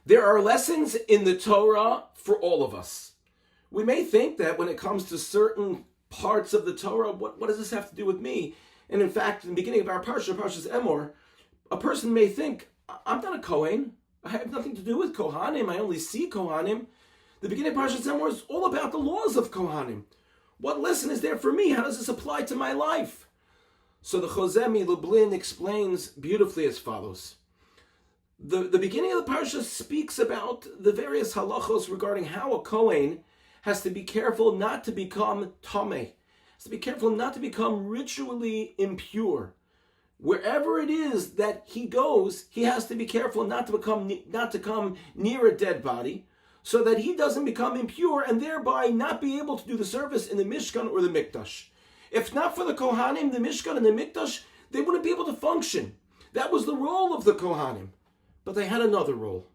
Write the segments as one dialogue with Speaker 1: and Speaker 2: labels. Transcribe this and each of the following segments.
Speaker 1: There are lessons in the Torah for all of us. We may think that when it comes to certain parts of the Torah, what does this have to do with me? And in fact, in the beginning of our Parshas Emor, a person may think, I'm not a Kohen. I have nothing to do with Kohanim. I only see Kohanim. The beginning of Parshas Emor is all about the laws of Kohanim. What lesson is there for me? How does this apply to my life? So the Chozeh Lublin explains beautifully as follows. The beginning of the Parsha speaks about the various halachos regarding how a Kohen has to be careful not to become tameh, has to be careful not to become ritually impure. Wherever it is that he goes, he has to be careful not to come near a dead body, so that he doesn't become impure and thereby not be able to do the service in the Mishkan or the Mikdash. If not for the Kohanim, the Mishkan and the Mikdash, they wouldn't be able to function. That was the role of the Kohanim. But they had another role.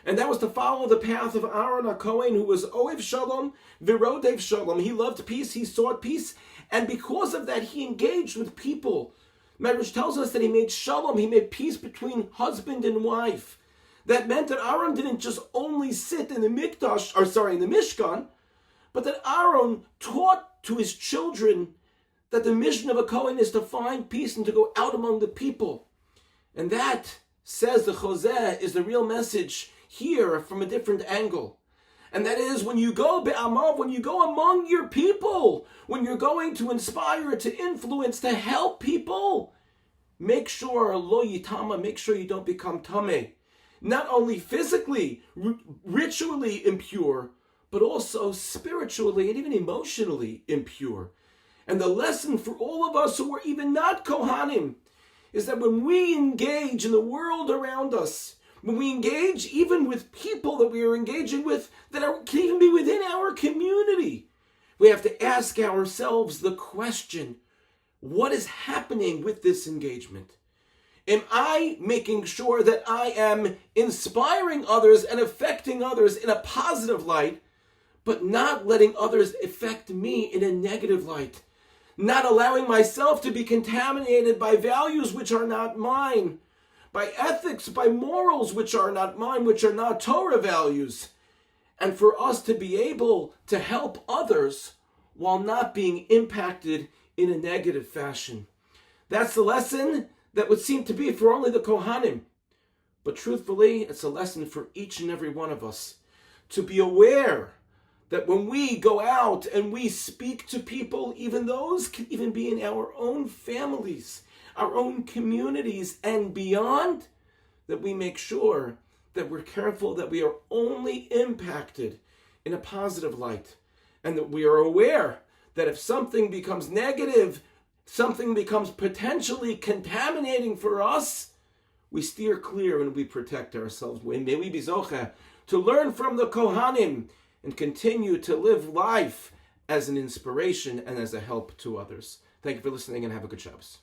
Speaker 1: And that was to follow the path of Aaron HaKohen, who was Oev Shalom, Virodev Shalom. He loved peace, he sought peace, and because of that, he engaged with people. Medrash tells us that he made Shalom, he made peace between husband and wife. That meant that Aaron didn't just only sit in the Mishkan, but that Aaron taught to his children that the mission of a Kohen is to find peace and to go out among the people. And that, says the Chozeh, is the real message here from a different angle. And that is, when you go be'amav, when you go among your people, when you're going to inspire, to influence, to help people, make sure, lo yitama, make sure you don't become tameh. Not only physically, ritually impure, but also spiritually and even emotionally impure. And the lesson for all of us who are even not Kohanim is that when we engage in the world around us, when we engage even with people that we are engaging with that can even be within our community, we have to ask ourselves the question, what is happening with this engagement? Am I making sure that I am inspiring others and affecting others in a positive light, but not letting others affect me in a negative light? Not allowing myself to be contaminated by values which are not mine, by ethics, by morals which are not mine, which are not Torah values. And for us to be able to help others while not being impacted in a negative fashion. That's the lesson that would seem to be for only the Kohanim. But truthfully, it's a lesson for each and every one of us to be aware that when we go out and we speak to people, even those can even be in our own families, our own communities and beyond, that we make sure that we're careful that we are only impacted in a positive light, and that we are aware that if something becomes negative, something becomes potentially contaminating for us, we steer clear and we protect ourselves. May we be zocheh to learn from the Kohanim and continue to live life as an inspiration and as a help to others. Thank you for listening and have a good Shabbos.